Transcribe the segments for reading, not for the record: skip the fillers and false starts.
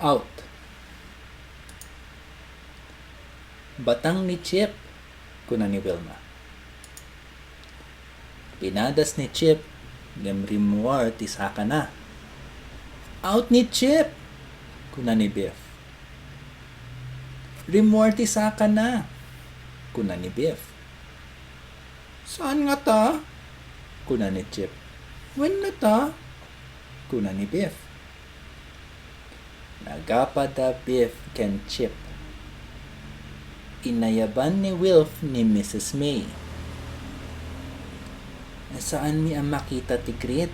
Out. Batang ni Chip, kuna ni Wilma. Pinadas ni Chip, rimwar ti saka na. Out ni Chip, kuna ni Biff. Rimwar ti saka na, kuna ni Biff. Saan nga ta? Kuna ni Chip. When na ta? Kuna ni Biff. Nagapada Biff ken Chip. Inayaban ni Wilf ni Mrs. May. Saan mi ang makita ti Grit?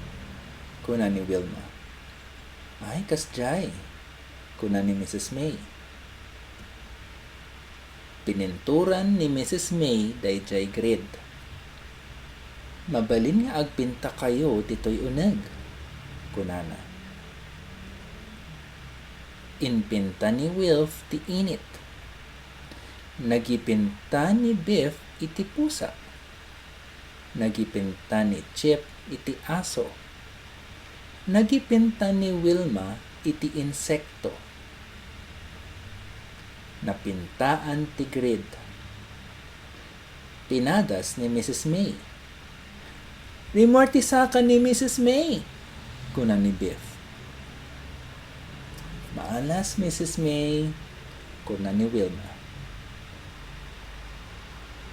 Kuna ni Wilma. Ay, kasjay. Kuna ni Mrs. May. Pininturan ni Mrs. May dayjay grid. Mabalin nga agpinta kayo titoy uneg. Kunana. Inpinta ni Wilf ti init. Nagipinta ni Biff iti pusa. Nagipinta ni Chip iti aso. Nagipinta ni Wilma iti insekto. Napintaan ti grid. Pinadas ni Mrs. May. Rimortisaka ni Mrs. May, kuna ni Biff. Maalas Mrs. May, kuna ni Wilma.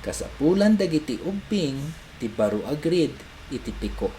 Kasapulan dagiti ubing ti baro agrid iti piko.